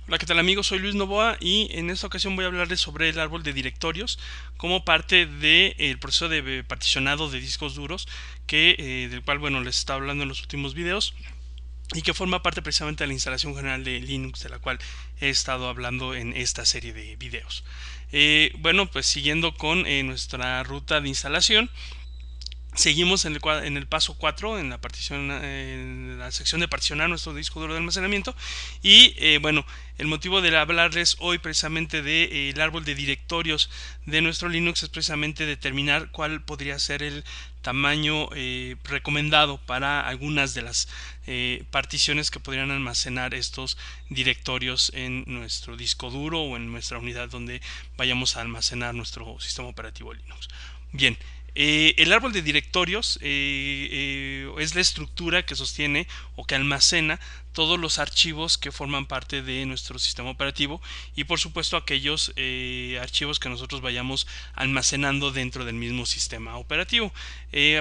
Hola, ¿qué tal amigos? Soy Luis Novoa y en esta ocasión voy a hablarles sobre el árbol de directorios como parte del proceso de particionado de discos duros del cual bueno les estaba hablando en los últimos videos y que forma parte precisamente de la instalación general de Linux, de la cual he estado hablando en esta serie de videos. Bueno, pues siguiendo con nuestra ruta de instalación, seguimos en el paso 4 en la partición, en la sección de particionar nuestro disco duro de almacenamiento. Y bueno, el motivo de hablarles hoy precisamente del árbol de directorios de nuestro Linux es precisamente determinar cuál podría ser el tamaño recomendado para algunas de las particiones que podrían almacenar estos directorios en nuestro disco duro o en nuestra unidad donde vayamos a almacenar nuestro sistema operativo Linux. Bien, el árbol de directorios es la estructura que sostiene o que almacena todos los archivos que forman parte de nuestro sistema operativo y por supuesto aquellos archivos que nosotros vayamos almacenando dentro del mismo sistema operativo.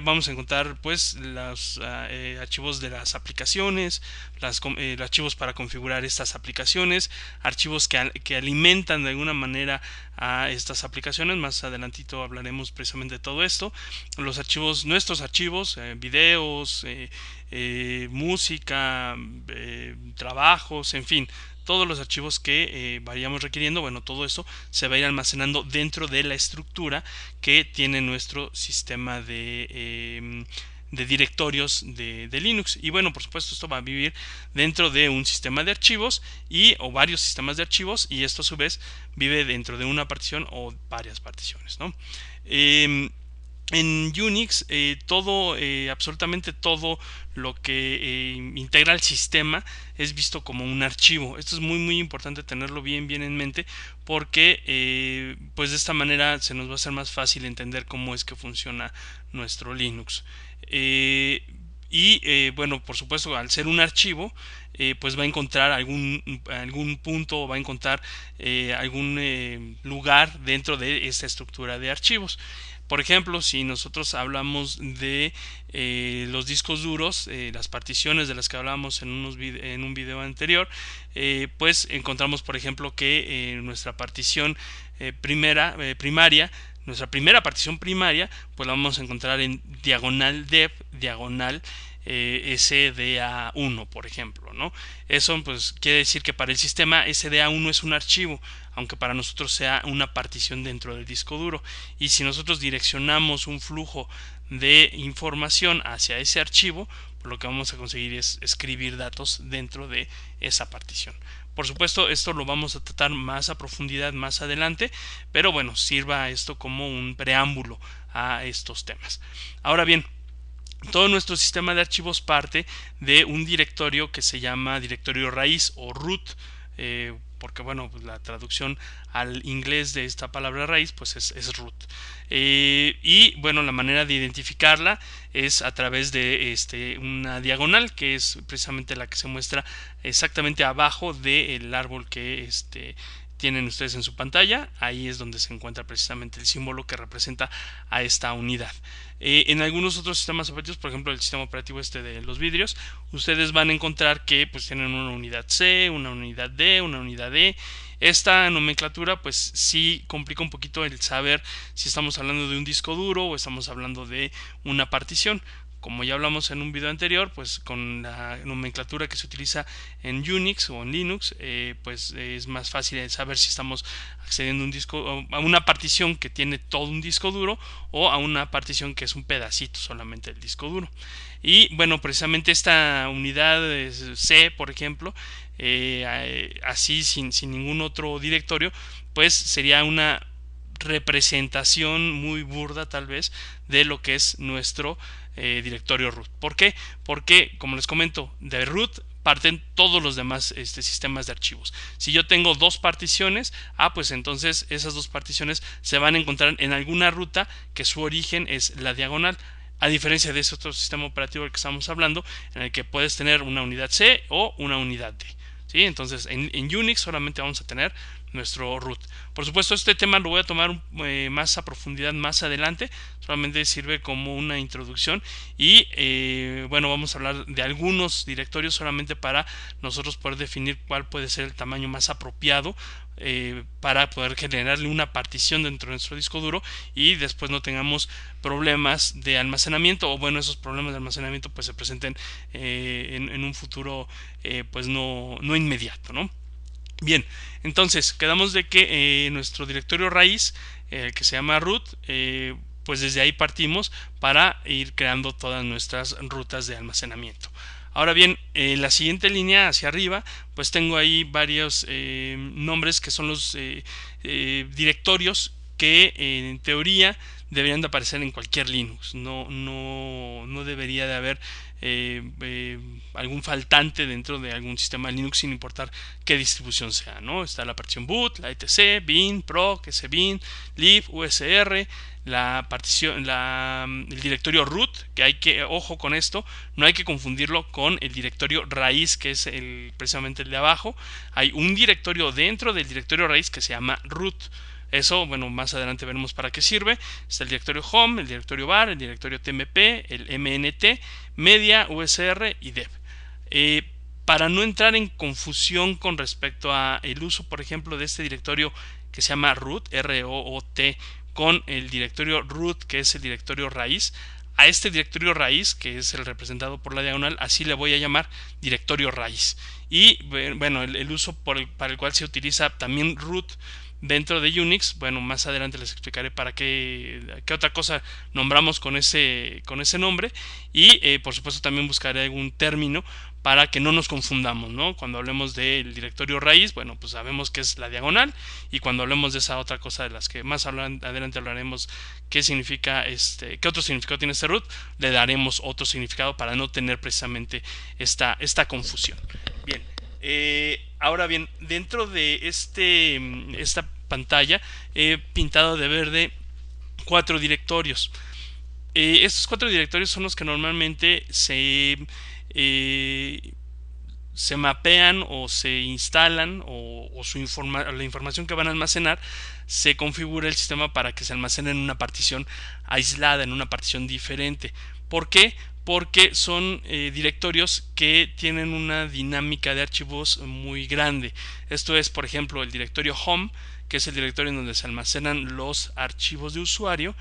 Vamos a encontrar pues los archivos de las aplicaciones, archivos para configurar estas aplicaciones, archivos que alimentan de alguna manera a estas aplicaciones. Más adelantito hablaremos precisamente de todo esto. Los archivos, nuestros archivos, videos, música, trabajos, en fin, todos los archivos que vayamos requiriendo, bueno, todo esto se va a ir almacenando dentro de la estructura que tiene nuestro sistema de directorios de Linux. Y bueno, por supuesto esto va a vivir dentro de un sistema de archivos o varios sistemas de archivos, y esto a su vez vive dentro de una partición o varias particiones, ¿no? En Unix todo, absolutamente todo lo que integra el sistema es visto como un archivo. Esto es muy importante tenerlo bien en mente, porque pues de esta manera se nos va a hacer más fácil entender cómo es que funciona nuestro Linux. Eh, bueno, por supuesto, al ser un archivo, pues va a encontrar algún punto, o va a encontrar algún lugar dentro de esta estructura de archivos. Por ejemplo, si nosotros hablamos de los discos duros, las particiones de las que hablábamos en un video anterior, pues encontramos, por ejemplo, que nuestra partición primaria, nuestra primera partición primaria, pues la vamos a encontrar en diagonal dev, diagonal SDA1, por ejemplo, ¿no? Eso pues quiere decir que para el sistema SDA1 es un archivo, aunque para nosotros sea una partición dentro del disco duro. Y si nosotros direccionamos un flujo de información hacia ese archivo, pues lo que vamos a conseguir es escribir datos dentro de esa partición. Por supuesto, esto lo vamos a tratar más a profundidad más adelante, pero bueno, sirva esto como un preámbulo a estos temas. Ahora bien, todo nuestro sistema de archivos parte de un directorio que se llama directorio raíz o root, porque bueno, pues la traducción al inglés de esta palabra raíz pues es root. Y bueno, la manera de identificarla es a través de una diagonal, que es precisamente la que se muestra exactamente abajo del árbol que tienen ustedes en su pantalla. Ahí es donde se encuentra precisamente el símbolo que representa a esta unidad. En algunos otros sistemas operativos, por ejemplo el sistema operativo de los vidrios, ustedes van a encontrar que pues tienen una unidad C, una unidad D, una unidad E. Esta nomenclatura pues sí complica un poquito el saber si estamos hablando de un disco duro o estamos hablando de una partición. Como ya hablamos en un video anterior, pues con la nomenclatura que se utiliza en Unix o en Linux, pues es más fácil saber si estamos accediendo a una partición que tiene todo un disco duro o a una partición que es un pedacito solamente del disco duro. Y bueno, precisamente esta unidad C, por ejemplo, así sin ningún otro directorio, pues sería una representación muy burda tal vez de lo que es nuestro directorio root. ¿Por qué? Porque, como les comento, de root parten todos los demás sistemas de archivos. Si yo tengo dos particiones, pues entonces esas dos particiones se van a encontrar en alguna ruta que su origen es la diagonal. A diferencia de ese otro sistema operativo del que estamos hablando, en el que puedes tener una unidad C o una unidad D. ¿Sí? Entonces en Unix solamente vamos a tener nuestro root. Por supuesto, este tema lo voy a tomar más a profundidad más adelante, solamente sirve como una introducción y bueno, vamos a hablar de algunos directorios solamente para nosotros poder definir cuál puede ser el tamaño más apropiado para poder generarle una partición dentro de nuestro disco duro y después no tengamos problemas de almacenamiento, o bueno, esos problemas de almacenamiento pues se presenten en un futuro pues no inmediato, ¿no? Bien, entonces quedamos de que nuestro directorio raíz, que se llama root, pues desde ahí partimos para ir creando todas nuestras rutas de almacenamiento. Ahora bien, la siguiente línea hacia arriba, pues tengo ahí varios nombres que son los directorios que en teoría deberían de aparecer en cualquier Linux. No debería de haber algún faltante dentro de algún sistema Linux sin importar qué distribución sea, ¿no? Está la partición boot, la etc, bin, proc, sbin, lib, usr, la partición, el directorio root, que hay que, ojo con esto, no hay que confundirlo con el directorio raíz, que es precisamente el de abajo. Hay un directorio dentro del directorio raíz que se llama root. Eso, bueno, más adelante veremos para qué sirve. Está el directorio home, el directorio var, el directorio tmp, el mnt, media, usr y dev. Para no entrar en confusión con respecto a el uso, por ejemplo, de este directorio que se llama root, R-O-O-T, con el directorio root, que es el directorio raíz, a este directorio raíz, que es el representado por la diagonal, así le voy a llamar directorio raíz. Y bueno, el uso para el cual se utiliza también root dentro de Unix, bueno, más adelante les explicaré para qué otra cosa nombramos con ese nombre, y por supuesto también buscaré algún término para que no nos confundamos, ¿no? Cuando hablemos del directorio raíz, bueno, pues sabemos que es la diagonal, y cuando hablemos de esa otra cosa de las que más adelante hablaremos, qué significa qué otro significado tiene este root, le daremos otro significado para no tener precisamente esta confusión. Bien, ahora bien, dentro de esta pantalla he pintado de verde 4 directorios. Estos 4 directorios son los que normalmente se mapean o se instalan o la información que van a almacenar se configura el sistema para que se almacene en una partición aislada, en una partición diferente. ¿Por qué? Porque son directorios que tienen una dinámica de archivos muy grande. Esto es, por ejemplo, el directorio home, que es el directorio en donde se almacenan los archivos de usuario,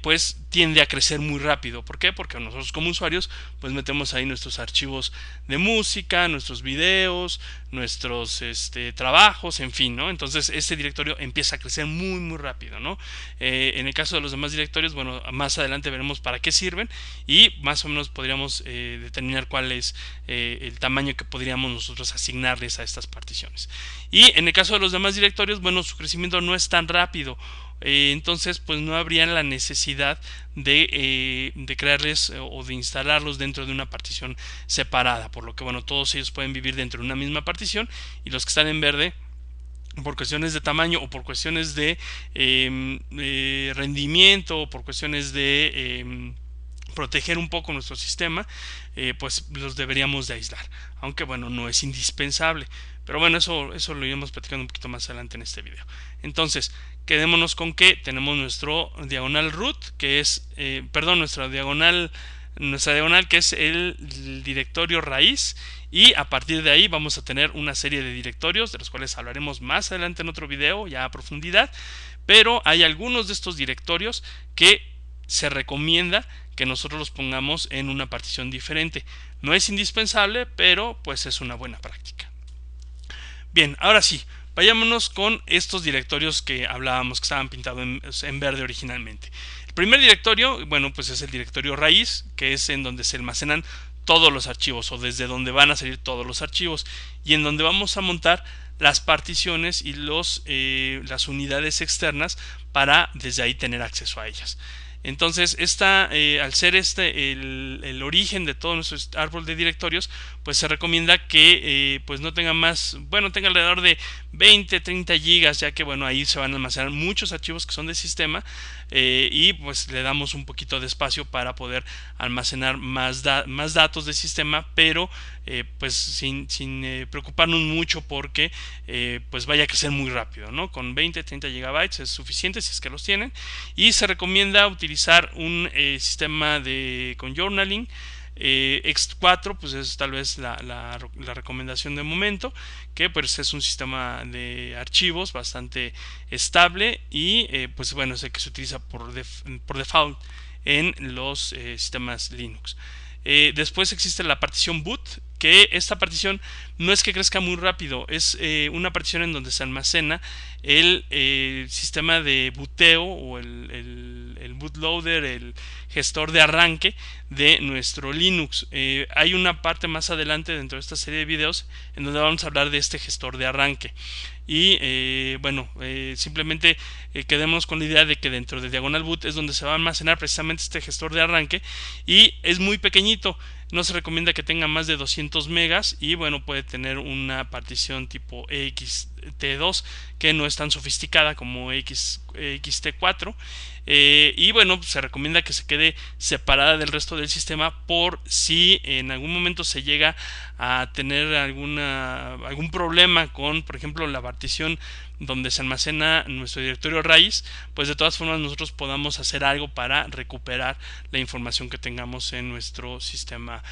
pues tiende a crecer muy rápido. ¿Por qué? Porque nosotros como usuarios pues metemos ahí nuestros archivos de música, nuestros videos, nuestros trabajos, en fin, ¿no? Entonces este directorio empieza a crecer muy rápido, ¿no? En el caso de los demás directorios, bueno, más adelante veremos para qué sirven y más o menos podríamos determinar cuál es el tamaño que podríamos nosotros asignarles a estas particiones. Y en el caso de los demás directorios, bueno, su crecimiento no es tan rápido, entonces pues no habría la necesidad de crearles o de instalarlos dentro de una partición separada, por lo que bueno, todos ellos pueden vivir dentro de una misma partición, y los que están en verde, por cuestiones de tamaño o por cuestiones de rendimiento o por cuestiones de proteger un poco nuestro sistema, pues los deberíamos de aislar, aunque bueno, no es indispensable, pero bueno, eso lo iremos platicando un poquito más adelante en este video. Entonces, quedémonos con que tenemos nuestro diagonal root, que es nuestra diagonal que es el directorio raíz, y a partir de ahí vamos a tener una serie de directorios de los cuales hablaremos más adelante en otro video ya a profundidad, pero hay algunos de estos directorios que se recomienda que nosotros los pongamos en una partición diferente. No es indispensable, pero pues es una buena práctica. Bien, ahora sí, vayámonos con estos directorios que hablábamos, que estaban pintados en verde originalmente. El primer directorio, bueno, pues es el directorio raíz, que es en donde se almacenan todos los archivos, o desde donde van a salir todos los archivos, y en donde vamos a montar las particiones y las unidades externas para desde ahí tener acceso a ellas. Entonces, al ser el origen de todo nuestro árbol de directorios, pues se recomienda que pues no tenga más, bueno, tenga alrededor de 20, 30 gigas, ya que bueno, ahí se van a almacenar muchos archivos que son de sistema, y pues le damos un poquito de espacio para poder almacenar más datos de sistema, pero pues sin preocuparnos mucho porque pues vaya a crecer muy rápido, ¿no? Con 20, 30 gigabytes es suficiente si es que los tienen, y se recomienda utilizar un sistema con journaling. X4 pues es tal vez la recomendación de momento, que pues es un sistema de archivos bastante estable y pues bueno, es el que se utiliza por default en los sistemas Linux. Después existe la partición boot, que esta partición no es que crezca muy rápido, es una partición en donde se almacena el sistema de buteo o el bootloader, el gestor de arranque de nuestro Linux. Hay una parte más adelante dentro de esta serie de videos en donde vamos a hablar de este gestor de arranque. Y bueno, simplemente quedemos con la idea de que dentro de Diagonal Boot es donde se va a almacenar precisamente este gestor de arranque, y es muy pequeñito. No se recomienda que tenga más de 200 megas, y bueno, puede tener una partición tipo EXT2 que no es tan sofisticada como XT4, y bueno, se recomienda que se quede separada del resto del sistema por si en algún momento se llega a tener algún problema con, por ejemplo, la partición donde se almacena nuestro directorio raíz, pues de todas formas nosotros podamos hacer algo para recuperar la información que tengamos en nuestro sistema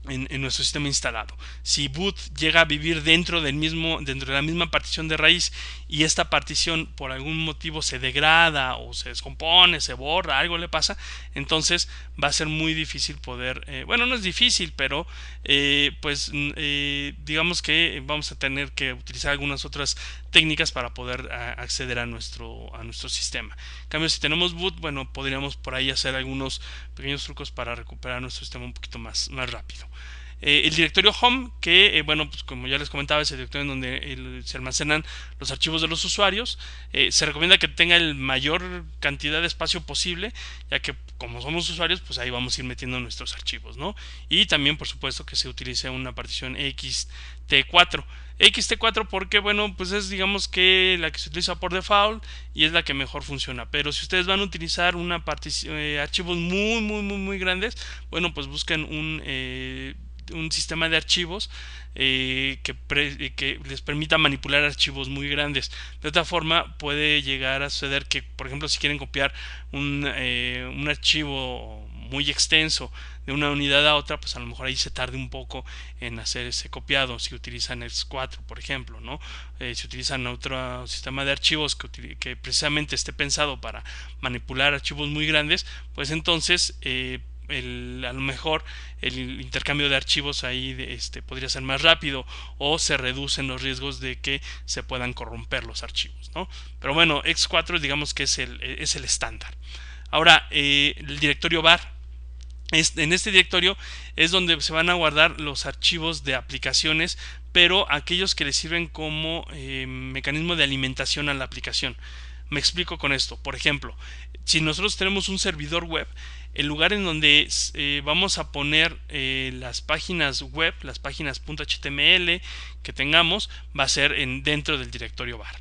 en nuestro sistema instalado. Si boot llega a vivir dentro de la misma partición de raíz, y esta partición por algún motivo se degrada o se descompone, se borra, algo le pasa, entonces va a ser muy difícil poder, bueno, no es difícil, pero pues digamos que vamos a tener que utilizar algunas otras técnicas para poder acceder a nuestro sistema. En cambio, si tenemos boot, bueno, podríamos por ahí hacer algunos pequeños trucos para recuperar nuestro sistema un poquito más rápido. El directorio home, que bueno, pues como ya les comentaba, es el directorio en donde se almacenan los archivos de los usuarios. Se recomienda que tenga el mayor cantidad de espacio posible, ya que como somos usuarios, pues ahí vamos a ir metiendo nuestros archivos, ¿no? Y también, por supuesto, que se utilice una partición XT4 porque bueno, pues es, digamos, que la que se utiliza por default y es la que mejor funciona. Pero si ustedes van a utilizar una partición, archivos muy grandes, bueno, pues busquen un sistema de archivos que les permita manipular archivos muy grandes. De otra forma, puede llegar a suceder que, por ejemplo, si quieren copiar un archivo muy extenso de una unidad a otra, pues a lo mejor ahí se tarde un poco en hacer ese copiado. Si utilizan X4, por ejemplo, ¿no? Si utilizan otro sistema de archivos que precisamente esté pensado para manipular archivos muy grandes, pues entonces a lo mejor el intercambio de archivos ahí podría ser más rápido, o se reducen los riesgos de que se puedan corromper los archivos, ¿no? Pero bueno, X4 digamos que es el estándar. Ahora, el directorio var. En este directorio es donde se van a guardar los archivos de aplicaciones, pero aquellos que le sirven como mecanismo de alimentación a la aplicación. Me explico con esto. Por ejemplo, si nosotros tenemos un servidor web, el lugar en donde vamos a poner las páginas web, las páginas .html que tengamos, va a ser dentro del directorio var.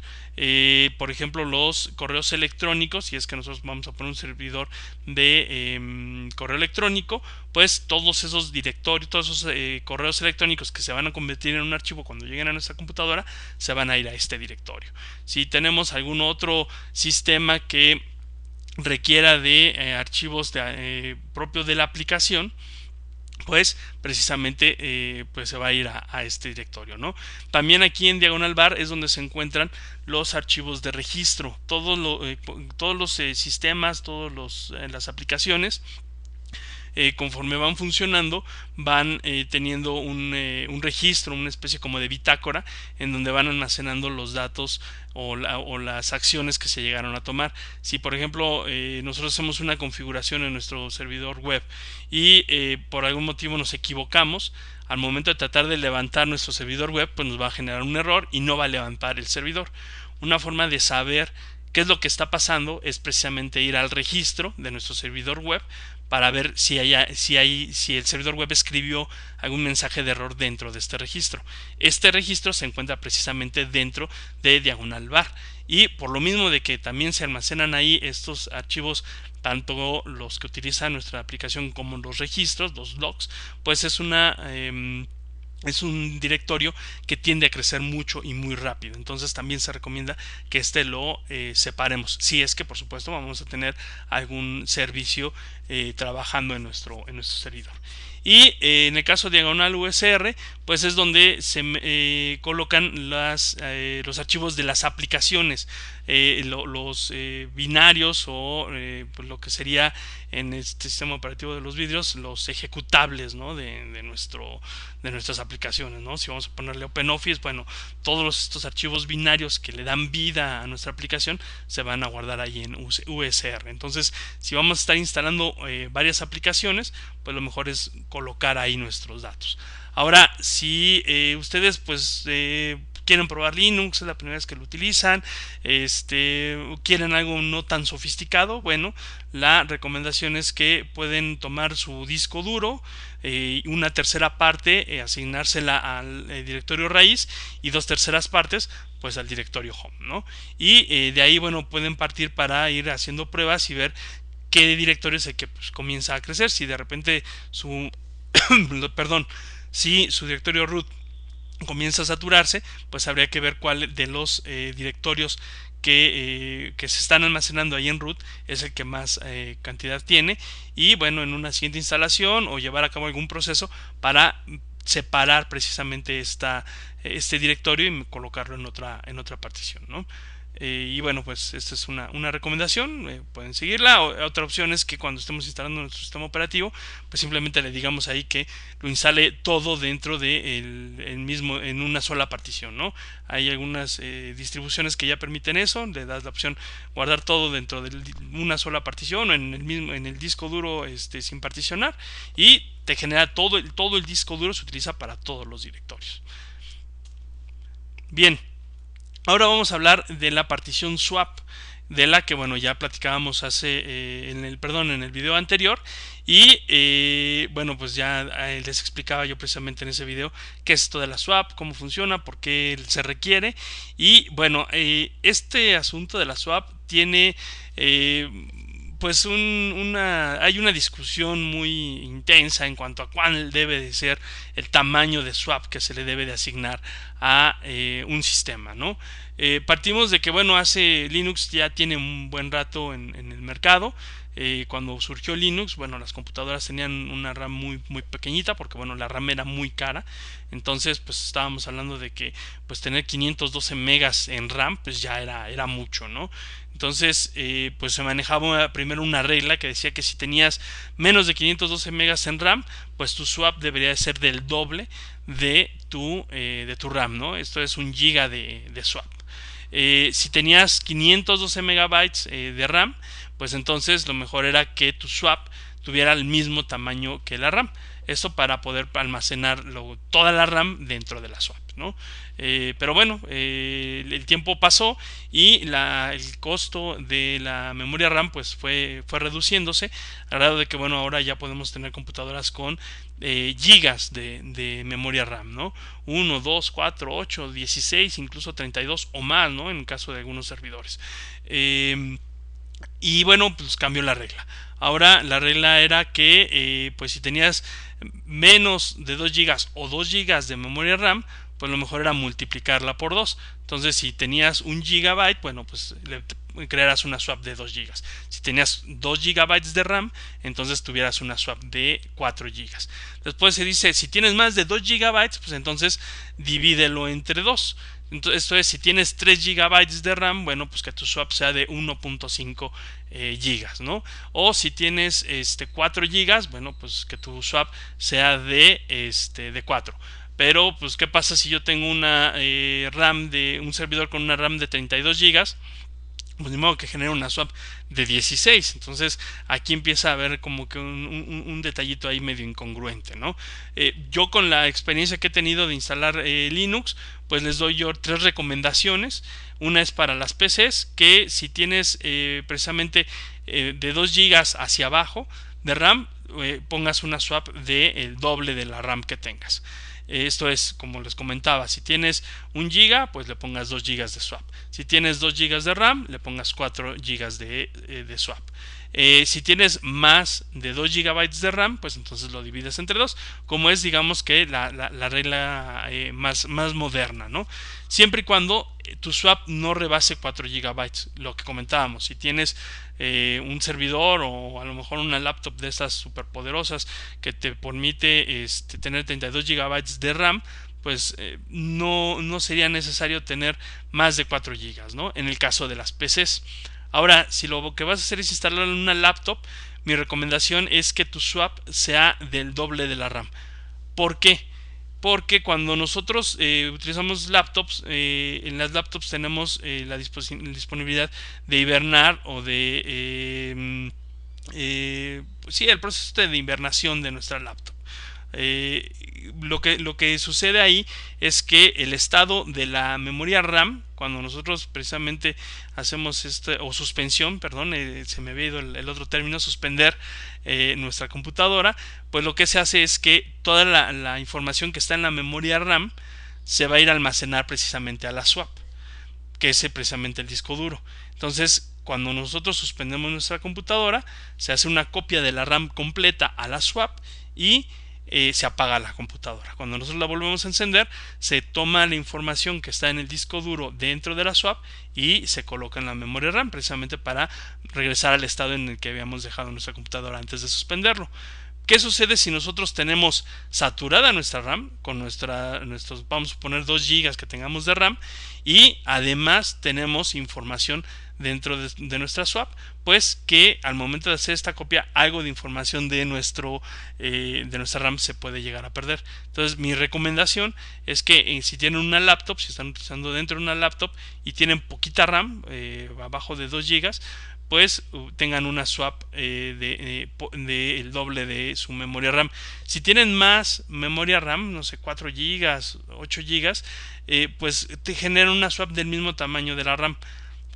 Por ejemplo, los correos electrónicos, si es que nosotros vamos a poner un servidor de correo electrónico, pues todos esos directorios, todos esos correos electrónicos que se van a convertir en un archivo cuando lleguen a nuestra computadora, se van a ir a este directorio. Si tenemos algún otro sistema que requiera de archivos propios de la aplicación, pues precisamente pues se va a ir a este directorio, ¿no? También aquí en Diagonal Bar es donde se encuentran los archivos de registro. Todos los sistemas, todas las aplicaciones, conforme van funcionando, van teniendo un registro, una especie como de bitácora, en donde van almacenando los datos o las acciones que se llegaron a tomar. Si por ejemplo nosotros hacemos una configuración en nuestro servidor web y por algún motivo nos equivocamos, al momento de tratar de levantar nuestro servidor web, pues nos va a generar un error y no va a levantar el servidor. Una forma de saber ¿Qué es lo que está pasando? Es precisamente ir al registro de nuestro servidor web para ver si el servidor web escribió algún mensaje de error dentro de este registro. Este registro se encuentra precisamente dentro de diagonal var, y por lo mismo de que también se almacenan ahí estos archivos, tanto los que utiliza nuestra aplicación como los registros, los logs, pues es un directorio que tiende a crecer mucho y muy rápido. Entonces también se recomienda que lo separemos, si es que por supuesto vamos a tener algún servicio trabajando en nuestro servidor. Y en el caso de diagonal USR, pues es donde se colocan los archivos de las aplicaciones, los binarios, o pues lo que sería en este sistema operativo de los vidrios, los ejecutables, ¿no? de nuestras aplicaciones, ¿no? Si vamos a ponerle OpenOffice, bueno, todos estos archivos binarios que le dan vida a nuestra aplicación se van a guardar ahí en USR. Entonces, si vamos a estar instalando varias aplicaciones, pues lo mejor es colocar ahí nuestros datos. Ahora, si ustedes pues quieren probar Linux, es la primera vez que lo utilizan, quieren algo no tan sofisticado, bueno, la recomendación es que pueden tomar su disco duro, una tercera parte asignársela al directorio raíz, y 2/3 partes pues al directorio home, ¿no? Y de ahí, bueno, pueden partir para ir haciendo pruebas y ver qué directorio es el que pues comienza a crecer. Si de repente su perdón, si su directorio root comienza a saturarse, pues habría que ver cuál de los directorios que se están almacenando ahí en root es el que más cantidad tiene, y bueno, en una siguiente instalación o llevar a cabo algún proceso para separar precisamente este directorio y colocarlo en otra partición, ¿no? Y bueno, pues esta es una recomendación, pueden seguirla. Otra opción es que cuando estemos instalando nuestro sistema operativo, pues simplemente le digamos ahí que lo instale todo dentro de el mismo, en una sola partición, ¿no? Hay algunas distribuciones que ya permiten eso, le das la opción guardar todo dentro de una sola partición, o en el disco duro sin particionar, y te genera todo el disco duro, se utiliza para todos los directorios. Bien, ahora vamos a hablar de la partición swap, de la que bueno ya platicábamos en el video anterior, y bueno, pues ya les explicaba yo precisamente en ese video qué es esto de la swap, cómo funciona, por qué se requiere. Y bueno, este asunto de la swap tiene pues hay una discusión muy intensa en cuanto a cuál debe de ser el tamaño de swap que se le debe de asignar a un sistema, ¿no? Partimos de que bueno, Linux ya tiene un buen rato en el mercado. Cuando surgió Linux, bueno, las computadoras tenían una RAM muy pequeñita, porque bueno, la RAM era muy cara. Entonces pues estábamos hablando de que pues tener 512 megas en RAM pues ya era mucho, ¿no? Entonces pues se manejaba primero una regla que decía que si tenías menos de 512 megas en RAM, pues tu swap debería de ser del doble de tu RAM, ¿no? Esto es 1 GB de swap. Si tenías 512 megabytes de RAM, pues entonces lo mejor era que tu swap tuviera el mismo tamaño que la RAM. Esto para poder almacenar toda la RAM dentro de la swap, ¿no? Pero bueno, el tiempo pasó y el costo de la memoria RAM pues fue reduciéndose, al grado de que bueno, ahora ya podemos tener computadoras con gigas de memoria RAM, ¿no? 1, 2, 4, 8, 16, incluso 32 o más, ¿no? En el caso de algunos servidores. Y bueno, pues cambió la regla. Ahora la regla era que pues si tenías menos de 2 GB o 2 GB de memoria RAM, pues lo mejor era multiplicarla por 2. Entonces si tenías 1 GB, bueno, pues crearás una swap de 2 GB. Si tenías 2 GB de RAM, entonces tuvieras una swap de 4 GB. Después se dice, si tienes más de 2 GB, pues entonces divídelo entre 2. Entonces, esto es, si tienes 3 GB de RAM, bueno, pues que tu swap sea de 1.5 GB, ¿no? O si tienes 4 GB, bueno, pues que tu swap sea de 4. Pero, pues, ¿qué pasa si yo tengo una RAM un servidor con una RAM de 32 GB? pues ni modo que genere una swap de 16. Entonces aquí empieza a haber como que un detallito ahí medio incongruente, ¿no? Yo con la experiencia que he tenido de instalar Linux, pues les doy yo tres recomendaciones. Una es para las PCs, que si tienes precisamente de 2 gigas hacia abajo de RAM, pongas una swap de el doble de la RAM que tengas. Esto es, como les comentaba, si tienes 1 giga, pues le pongas 2 gigas de swap. Si tienes 2 gigas de RAM, le pongas 4 gigas de swap. Si tienes más de 2 gigabytes de RAM, pues entonces lo divides entre dos, como es, digamos, que la regla más moderna, ¿no? Siempre y cuando tu swap no rebase 4 gigabytes, lo que comentábamos. Si tienes un servidor o a lo mejor una laptop de estas superpoderosas que te permite tener 32 gigabytes de RAM, pues no sería necesario tener más de 4 gigas, ¿no? En el caso de las PCs. Ahora, si lo que vas a hacer es instalar en una laptop, mi recomendación es que tu swap sea del doble de la RAM. ¿Por qué? Porque cuando nosotros utilizamos laptops, en las laptops tenemos la disponibilidad de hibernar o de sí, el proceso de invernación de nuestra laptop. Lo que sucede ahí es que el estado de la memoria RAM, cuando nosotros precisamente hacemos o suspensión, perdón, se me había ido el otro término, suspender nuestra computadora, pues lo que se hace es que toda la información que está en la memoria RAM se va a ir a almacenar precisamente a la swap, que es precisamente el disco duro. Entonces, cuando nosotros suspendemos nuestra computadora, se hace una copia de la RAM completa a la swap y se apaga la computadora. Cuando nosotros la volvemos a encender, se toma la información que está en el disco duro dentro de la swap y se coloca en la memoria RAM, precisamente para regresar al estado en el que habíamos dejado nuestra computadora antes de suspenderlo. ¿Qué sucede si nosotros tenemos saturada nuestra RAM con nuestros, vamos a poner 2 gigas que tengamos de RAM, y además tenemos información dentro de nuestra swap? Pues que al momento de hacer esta copia, algo de información de nuestra RAM se puede llegar a perder. Entonces mi recomendación es que si tienen una laptop, si están utilizando dentro de una laptop y tienen poquita RAM, abajo de 2 gigas, pues tengan una swap de el doble de su memoria RAM. Si tienen más memoria RAM, no sé, 4 gigas, 8 gigas, pues te generan una swap del mismo tamaño de la RAM.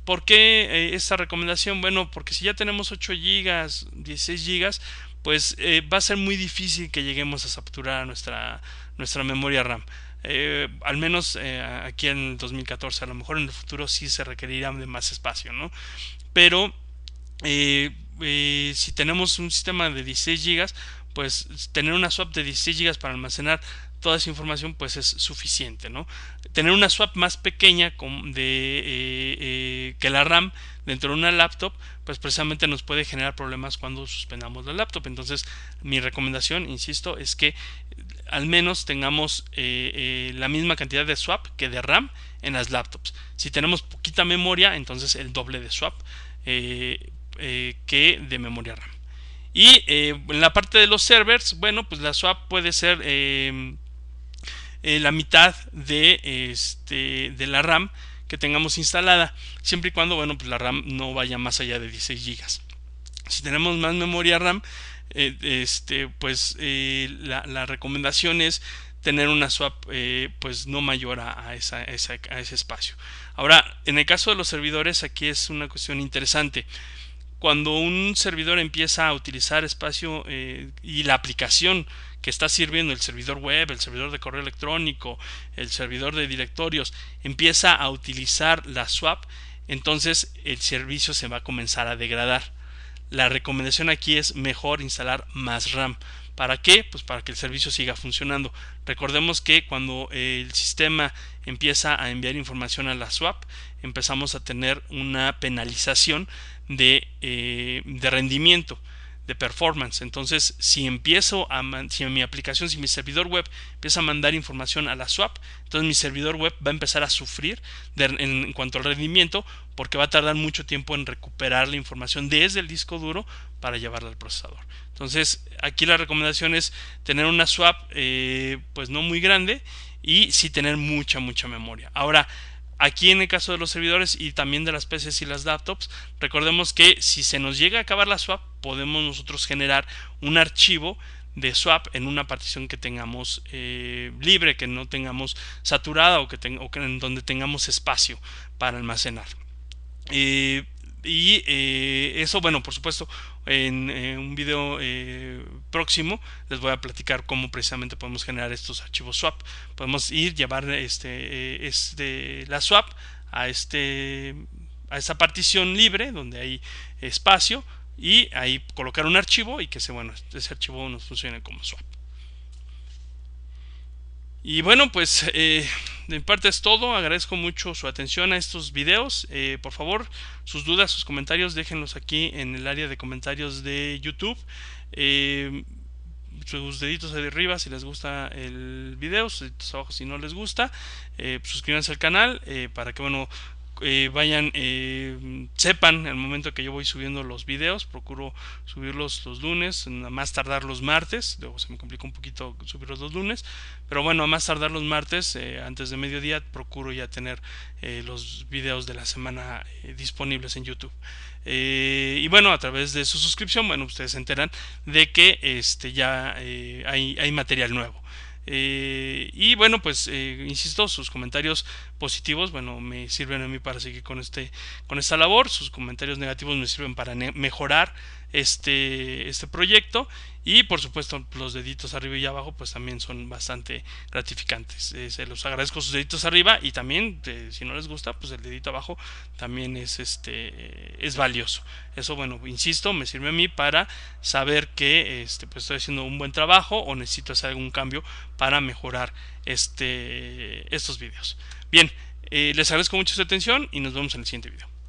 ¿Por qué esta recomendación? Bueno, porque si ya tenemos 8 gigas, 16 gigas, pues va a ser muy difícil que lleguemos a saturar nuestra memoria RAM. Al menos aquí en el 2014, a lo mejor en el futuro sí se requerirá de más espacio, ¿no? Pero si tenemos un sistema de 16 gigas, pues tener una swap de 16 gigas para almacenar toda esa información pues es suficiente, ¿no? Tener una swap más pequeña que la RAM dentro de una laptop, pues precisamente nos puede generar problemas cuando suspendamos la laptop. Entonces mi recomendación, insisto, es que al menos tengamos la misma cantidad de swap que de RAM en las laptops. Si tenemos poquita memoria, entonces el doble de swap que de memoria RAM. Y en la parte de los servers, bueno, pues la swap puede ser la mitad de la RAM que tengamos instalada, siempre y cuando, bueno, pues la RAM no vaya más allá de 16 gigas. Si tenemos más memoria RAM, pues la recomendación es tener una swap pues no mayor a ese espacio. Ahora, en el caso de los servidores, aquí es una cuestión interesante. Cuando un servidor empieza a utilizar espacio y la aplicación que está sirviendo, el servidor web, el servidor de correo electrónico, el servidor de directorios, empieza a utilizar la swap, entonces el servicio se va a comenzar a degradar. La recomendación aquí es mejor instalar más RAM. ¿Para qué? Pues para que el servicio siga funcionando. Recordemos que cuando el sistema empieza a enviar información a la swap, empezamos a tener una penalización de rendimiento, de performance. Entonces, si mi aplicación, si mi servidor web empieza a mandar información a la swap, entonces mi servidor web va a empezar a sufrir en cuanto al rendimiento, porque va a tardar mucho tiempo en recuperar la información desde el disco duro para llevarla al procesador. Entonces, aquí la recomendación es tener una swap pues no muy grande, y sí tener mucha memoria. Ahora, Aquí en el caso de los servidores y también de las PCs y las laptops, recordemos que si se nos llega a acabar la swap, podemos nosotros generar un archivo de swap en una partición que tengamos libre, que no tengamos saturada, o que en donde tengamos espacio para almacenar. Eh, Eso, bueno, por supuesto, en un video próximo les voy a platicar cómo precisamente podemos generar estos archivos swap. Podemos llevar la swap a a esa partición libre donde hay espacio, y ahí colocar un archivo y que ese archivo nos funcione como swap. Y bueno, pues de mi parte es todo. Agradezco mucho su atención a estos videos. Por favor, sus dudas, sus comentarios, déjenlos aquí en el área de comentarios de YouTube. Sus deditos ahí arriba si les gusta el video, sus deditos abajo si no les gusta. Suscríbanse al canal para que, bueno, vayan, sepan el momento que yo voy subiendo los videos. Procuro subirlos los lunes, a más tardar los martes. Luego se me complica un poquito subirlos los lunes, pero bueno, a más tardar los martes, antes de mediodía, procuro ya tener los videos de la semana disponibles en YouTube. Y bueno, a través de su suscripción, bueno, ustedes se enteran de que ya hay material nuevo. Y bueno, pues insisto, sus comentarios positivos, bueno, me sirven a mí para seguir con esta labor. Sus comentarios negativos me sirven para mejorar este proyecto. Y por supuesto, los deditos arriba y abajo pues también son bastante gratificantes. Se los agradezco sus deditos arriba, y también si no les gusta, pues el dedito abajo también es valioso. Eso, bueno, insisto, me sirve a mí para saber que pues estoy haciendo un buen trabajo o necesito hacer algún cambio para mejorar estos videos. Bien, les agradezco mucho su atención y nos vemos en el siguiente video.